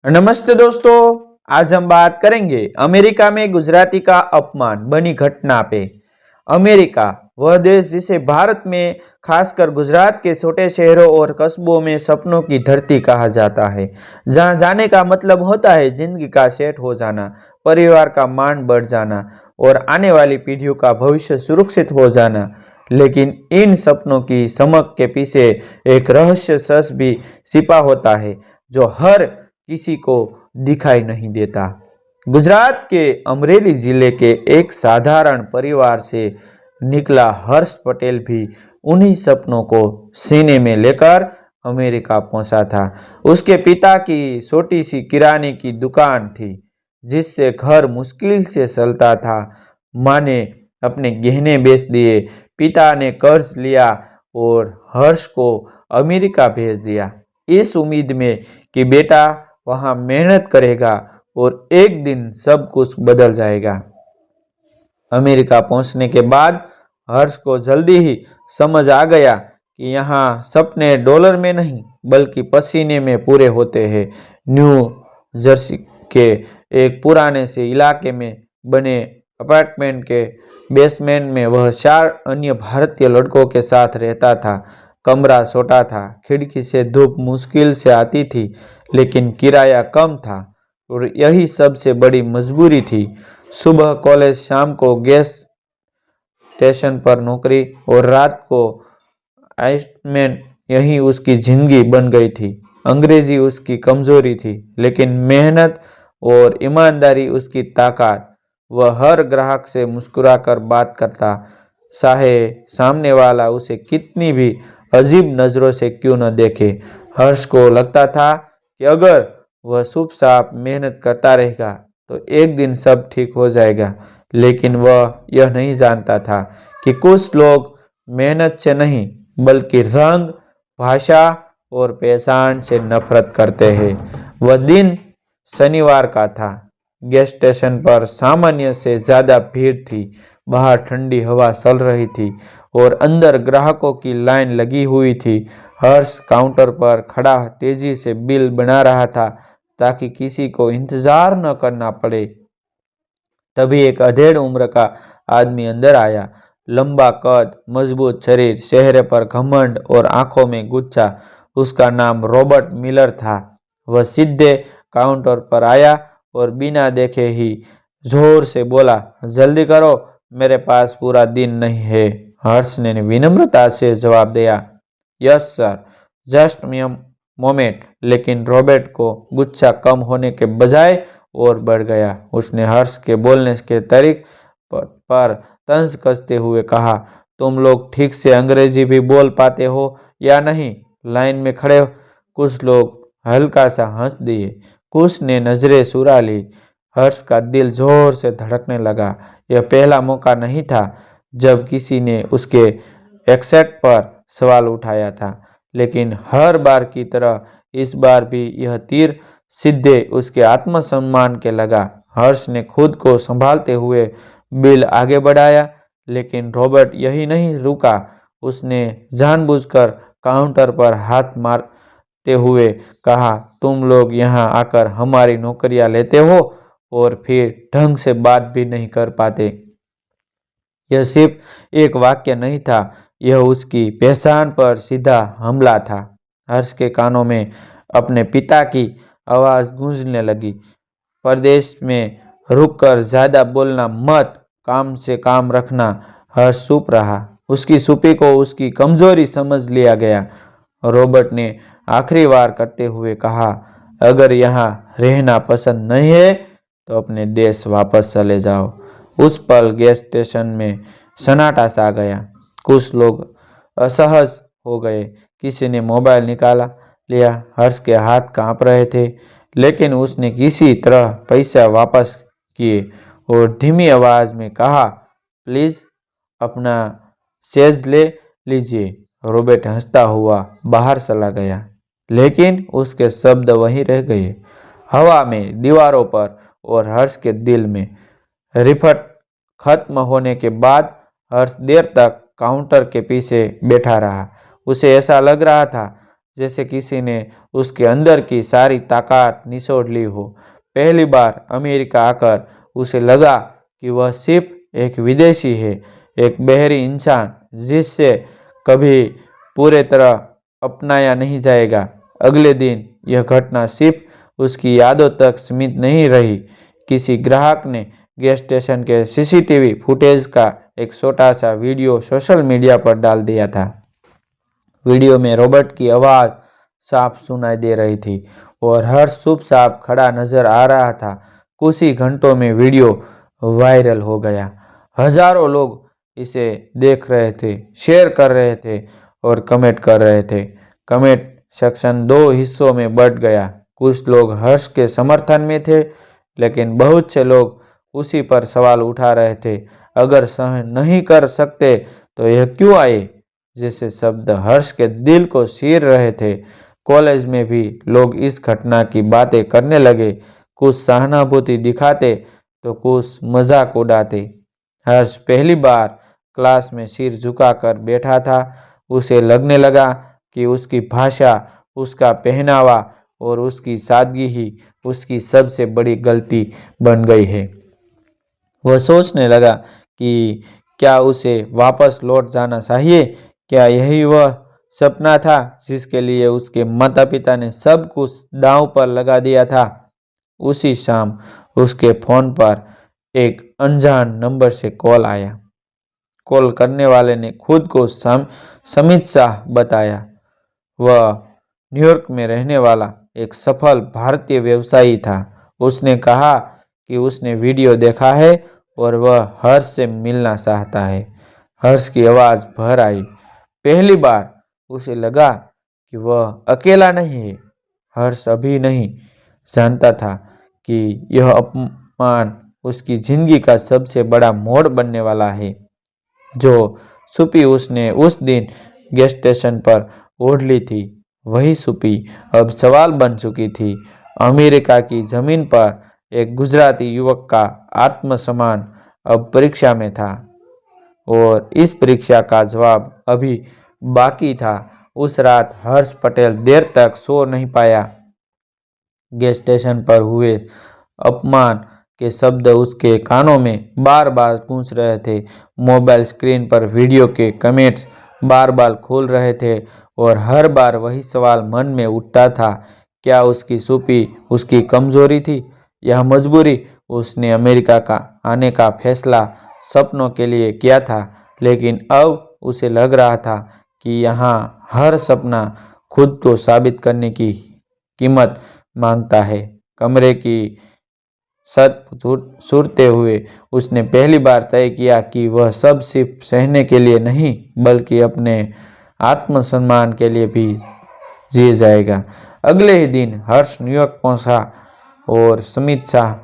नमस्ते दोस्तों। आज हम बात करेंगे अमेरिका में गुजराती का अपमान बनी घटना पे। अमेरिका वह देश जिसे भारत में खासकर गुजरात के छोटे शहरों और कस्बों में सपनों की धरती कहा जाता है, जहां जाने का मतलब होता है जिंदगी का सेट हो जाना, परिवार का मान बढ़ जाना और आने वाली पीढ़ियों का भविष्य सुरक्षित हो जाना। लेकिन इन सपनों की चमक के पीछे एक रहस्य सच भी छिपा होता है जो हर किसी को दिखाई नहीं देता। गुजरात के अमरेली जिले के एक साधारण परिवार से निकला हर्ष पटेल भी उन्हीं सपनों को सीने में लेकर अमेरिका पहुंचा था। उसके पिता की छोटी सी किराने की दुकान थी जिससे घर मुश्किल से चलता था। माँ ने अपने गहने बेच दिए, पिता ने कर्ज लिया और हर्ष को अमेरिका भेज दिया, इस उम्मीद में कि बेटा वहाँ मेहनत करेगा और एक दिन सब कुछ बदल जाएगा। अमेरिका पहुंचने के बाद हर्ष को जल्दी ही समझ आ गया कि यहाँ सपने डॉलर में नहीं बल्कि पसीने में पूरे होते हैं। न्यू जर्सी के एक पुराने से इलाके में बने अपार्टमेंट के बेसमेंट में वह 4 अन्य भारतीय लड़कों के साथ रहता था। कमरा छोटा था, खिड़की से धूप मुश्किल से आती थी, लेकिन किराया कम था और यही सबसे बड़ी मजबूरी थी। सुबह कॉलेज, शाम को गैस स्टेशन पर नौकरी और रात को आइसमैन, यही उसकी जिंदगी बन गई थी। अंग्रेजी उसकी कमजोरी थी, लेकिन मेहनत और ईमानदारी उसकी ताकत। वह हर ग्राहक से मुस्कुराकर बात करता, चाहे सामने वाला उसे कितनी भी अजीब नज़रों से क्यों न देखे। हर्ष को लगता था कि अगर वह चुपचाप मेहनत करता रहेगा तो एक दिन सब ठीक हो जाएगा, लेकिन वह यह नहीं जानता था कि कुछ लोग मेहनत से नहीं बल्कि रंग, भाषा और पहचान से नफरत करते हैं। वह दिन शनिवार का था। गैस स्टेशन पर सामान्य से ज़्यादा भीड़ थी। बाहर ठंडी हवा चल रही थी और अंदर ग्राहकों की लाइन लगी हुई थी। हर्ष काउंटर पर खड़ा तेजी से बिल बना रहा था ताकि किसी को इंतजार न करना पड़े। तभी एक अधेड़ उम्र का आदमी अंदर आया। लंबा कद, मजबूत शरीर, चेहरे पर घमंड और आंखों में गुस्सा। उसका नाम रॉबर्ट मिलर था। वह सीधे काउंटर पर आया और बिना देखे ही जोर से बोला, जल्दी करो, मेरे पास पूरा दिन नहीं है। हर्ष ने विनम्रता से जवाब दिया, यस सर, जस्ट मोमेंट। लेकिन रॉबर्ट को गुस्सा कम होने के बजाय और बढ़ गया। उसने हर्ष के बोलने के तरीके पर तंज कसते हुए कहा, तुम लोग ठीक से अंग्रेजी भी बोल पाते हो या नहीं? लाइन में खड़े कुछ लोग हल्का सा हंस दिए, कुछ ने नजरें चुरा ली। हर्ष का दिल जोर से धड़कने लगा। यह पहला मौका नहीं था जब किसी ने उसके एक्सेंट पर सवाल उठाया था, लेकिन हर बार की तरह इस बार भी यह तीर सीधे उसके आत्मसम्मान के लगा। हर्ष ने खुद को संभालते हुए बिल आगे बढ़ाया, लेकिन रॉबर्ट यही नहीं रुका। उसने जानबूझकर काउंटर पर हाथ मारते हुए कहा, तुम लोग यहाँ आकर हमारी नौकरियां लेते हो और फिर ढंग से बात भी नहीं कर पाते। यह सिर्फ एक वाक्य नहीं था, यह उसकी पहचान पर सीधा हमला था। हर्ष के कानों में अपने पिता की आवाज़ गूंजने लगी, परदेश में रुककर ज़्यादा बोलना मत, काम से काम रखना। हर्ष चुप रहा। उसकी चुप्पी को उसकी कमजोरी समझ लिया गया। रॉबर्ट ने आखिरी बार करते हुए कहा, अगर यहाँ रहना पसंद नहीं है तो अपने देश वापस चले जाओ। उस पल गैस स्टेशन में सन्नाटा सा गया। कुछ लोग असहज हो गए, किसी ने मोबाइल निकाला लिया। हर्ष के हाथ कांप रहे थे, लेकिन उसने किसी तरह पैसा वापस किए और धीमी आवाज में कहा, प्लीज अपना चेंज ले लीजिए। रॉबर्ट हंसता हुआ बाहर चला गया, लेकिन उसके शब्द वहीं रह गए, हवा में, दीवारों पर और हर्ष के दिल में। रिफट खत्म होने के बाद हर्ष देर तक काउंटर के पीछे बैठा रहा। उसे ऐसा लग रहा था जैसे किसी ने उसके अंदर की सारी ताकत निचोड़ ली हो। पहली बार अमेरिका आकर उसे लगा कि वह सिर्फ एक विदेशी है, एक बहरी इंसान जिससे कभी पूरे तरह अपनाया नहीं जाएगा। अगले दिन यह घटना सिर्फ उसकी यादों तक सीमित नहीं रही। किसी ग्राहक ने गैस स्टेशन के सीसीटीवी फुटेज का एक छोटा सा वीडियो सोशल मीडिया पर डाल दिया था। वीडियो में रॉबर्ट की आवाज़ साफ सुनाई दे रही थी और हर्ष चुपचाप खड़ा नजर आ रहा था। कुछ ही घंटों में वीडियो वायरल हो गया। हजारों लोग इसे देख रहे थे, शेयर कर रहे थे और कमेंट कर रहे थे। कमेंट सेक्शन दो हिस्सों में बंट गया। कुछ लोग हर्ष के समर्थन में थे, लेकिन बहुत से लोग उसी पर सवाल उठा रहे थे। अगर सहन नहीं कर सकते तो यह क्यों आए? जैसे शब्द हर्ष के दिल को चीर रहे थे। कॉलेज में भी लोग इस घटना की बातें करने लगे, कुछ सहानुभूति दिखाते तो कुछ मजाक उड़ाते। हर्ष पहली बार क्लास में सिर झुकाकर बैठा था। उसे लगने लगा कि उसकी भाषा, उसका पहनावा और उसकी सादगी ही उसकी सबसे बड़ी गलती बन गई है। वह सोचने लगा कि क्या उसे वापस लौट जाना चाहिए? क्या यही वह सपना था जिसके लिए उसके माता पिता ने सब कुछ दांव पर लगा दिया था? उसी शाम उसके फोन पर एक अनजान नंबर से कॉल आया। कॉल करने वाले ने खुद को समित शाह बताया। वह न्यूयॉर्क में रहने वाला एक सफल भारतीय व्यवसायी था। उसने कहा कि उसने वीडियो देखा है और वह हर्ष से मिलना चाहता है। हर्ष की आवाज़ भर आई। पहली बार उसे लगा कि वह अकेला नहीं है। हर्ष अभी नहीं जानता था कि यह अपमान उसकी जिंदगी का सबसे बड़ा मोड़ बनने वाला है। जो सुपी उसने उस दिन गैस स्टेशन पर ओढ़ ली थी, वही सुपी अब सवाल बन चुकी थी। अमेरिका की जमीन पर एक गुजराती युवक का आत्मसम्मान अब परीक्षा में था और इस परीक्षा का जवाब अभी बाकी था। उस रात हर्ष पटेल देर तक सो नहीं पाया। गैस स्टेशन पर हुए अपमान के शब्द उसके कानों में बार बार गूंज रहे थे। मोबाइल स्क्रीन पर वीडियो के कमेंट्स बार बार खोल रहे थे और हर बार वही सवाल मन में उठता था, क्या उसकी सुपी उसकी कमजोरी थी यह मजबूरी? उसने अमेरिका का आने का फैसला सपनों के लिए किया था, लेकिन अब उसे लग रहा था कि यहाँ हर सपना खुद को साबित करने की कीमत मांगता है। कमरे की छत सुरते हुए उसने पहली बार तय किया कि वह सब सिर्फ सहने के लिए नहीं, बल्कि अपने आत्मसम्मान के लिए भी जिए जाएगा। अगले ही दिन हर्ष न्यूयॉर्क पहुंचा और समित शाह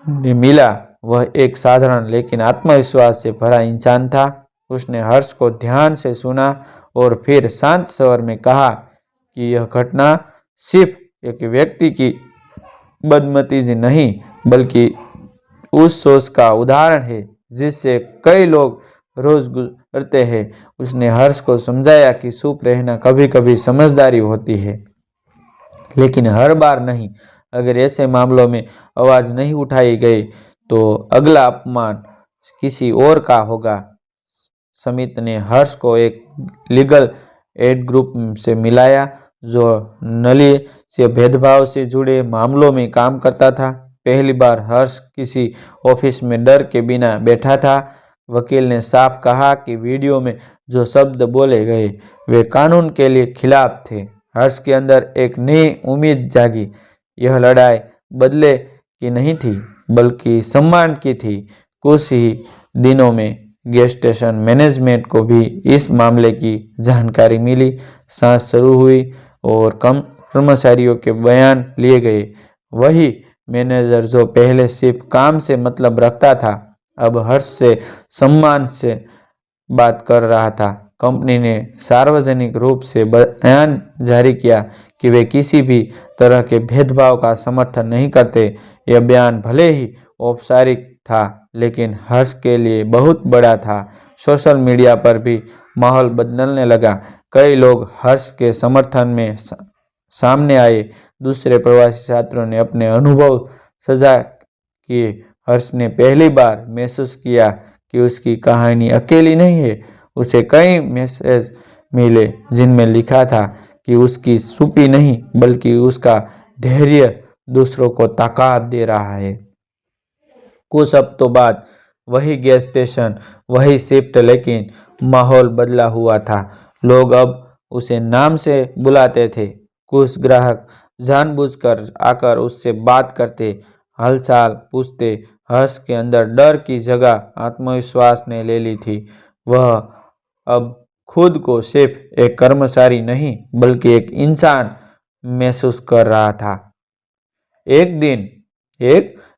ने मिला। वह एक साधारण लेकिन आत्मविश्वास से भरा इंसान था। उसने हर्ष को ध्यान से सुना और फिर शांत स्वर में कहा कि यह घटना सिर्फ एक व्यक्ति की बदनसीबी नहीं, बल्कि उस सोच का उदाहरण है जिससे कई लोग रोज गुजरते हैं। उसने हर्ष को समझाया कि चुप रहना कभी कभी समझदारी होती है, लेकिन हर बार नहीं। अगर ऐसे मामलों में आवाज़ नहीं उठाई गई तो अगला अपमान किसी और का होगा। समित ने हर्ष को एक लीगल एड ग्रुप से मिलाया जो नली से भेदभाव से जुड़े मामलों में काम करता था। पहली बार हर्ष किसी ऑफिस में डर के बिना बैठा था। वकील ने साफ कहा कि वीडियो में जो शब्द बोले गए वे कानून के लिए खिलाफ थे। हर्ष के अंदर एक नई उम्मीद जागी। यह लड़ाई बदले की नहीं थी, बल्कि सम्मान की थी। कुछ ही दिनों में गैस स्टेशन मैनेजमेंट को भी इस मामले की जानकारी मिली। जांच शुरू हुई और कर्मचारियों के बयान लिए गए। वही मैनेजर जो पहले सिर्फ काम से मतलब रखता था, अब हर्ष से सम्मान से बात कर रहा था। कंपनी ने सार्वजनिक रूप से बयान जारी किया कि वे किसी भी तरह के भेदभाव का समर्थन नहीं करते। यह बयान भले ही औपचारिक था, लेकिन हर्ष के लिए बहुत बड़ा था। सोशल मीडिया पर भी माहौल बदलने लगा। कई लोग हर्ष के समर्थन में सामने आए। दूसरे प्रवासी छात्रों ने अपने अनुभव साझा किए। हर्ष ने पहली बार महसूस किया कि उसकी कहानी अकेली नहीं है। उसे कई मैसेज मिले जिनमें लिखा था कि उसकी चुप्पी नहीं बल्कि उसका धैर्य दूसरों को ताकत दे रहा है। कुछ हफ्तों बाद वही गैस स्टेशन, वही शिफ्ट, लेकिन माहौल बदला हुआ था। लोग अब उसे नाम से बुलाते थे। कुछ ग्राहक जानबूझकर आकर उससे बात करते, हालचाल पूछते। हर्ष के अंदर डर की जगह आत्मविश्वास ने ले ली थी। वह अब खुद को सिर्फ एक कर्मचारी नहीं बल्कि एक इंसान महसूस कर रहा था। एक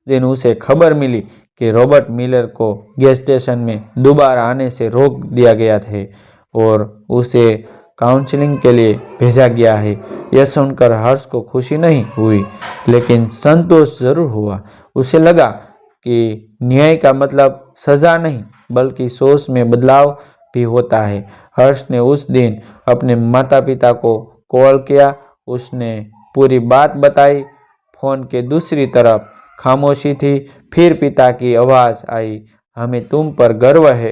दिन उसे खबर मिली कि रॉबर्ट मिलर को गैस स्टेशन में दोबारा आने से रोक दिया गया है और उसे काउंसलिंग के लिए भेजा गया है। यह सुनकर हर्ष को खुशी नहीं हुई, लेकिन संतोष जरूर हुआ। उसे लगा कि न्याय का मतलब सजा नहीं बल्कि सोच में बदलाव भी होता है। हर्ष ने उस दिन अपने माता पिता को कॉल किया। उसने पूरी बात बताई। फोन के दूसरी तरफ खामोशी थी। फिर पिता की आवाज़ आई, हमें तुम पर गर्व है।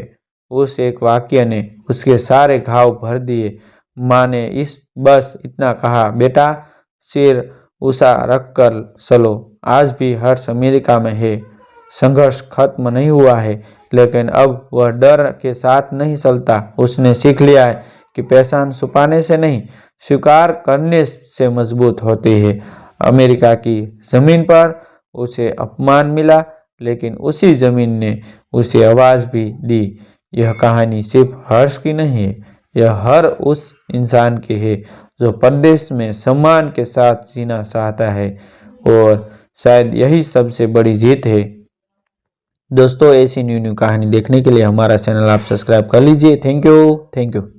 उस एक वाक्य ने उसके सारे घाव भर दिए। माँ ने बस इतना कहा, बेटा सिर ऊंचा रखकर चलो। आज भी हर्ष अमेरिका में है। संघर्ष खत्म नहीं हुआ है, लेकिन अब वह डर के साथ नहीं चलता। उसने सीख लिया है कि पहचान छुपाने से नहीं, स्वीकार करने से मजबूत होती है। अमेरिका की जमीन पर उसे अपमान मिला, लेकिन उसी जमीन ने उसे आवाज़ भी दी। यह कहानी सिर्फ हर्ष की नहीं है, यह हर उस इंसान की है जो परदेश में सम्मान के साथ जीना चाहता है, और शायद यही सबसे बड़ी जीत है। दोस्तों, ऐसी न्यू कहानी देखने के लिए हमारा चैनल आप सब्सक्राइब कर लीजिए। Thank you.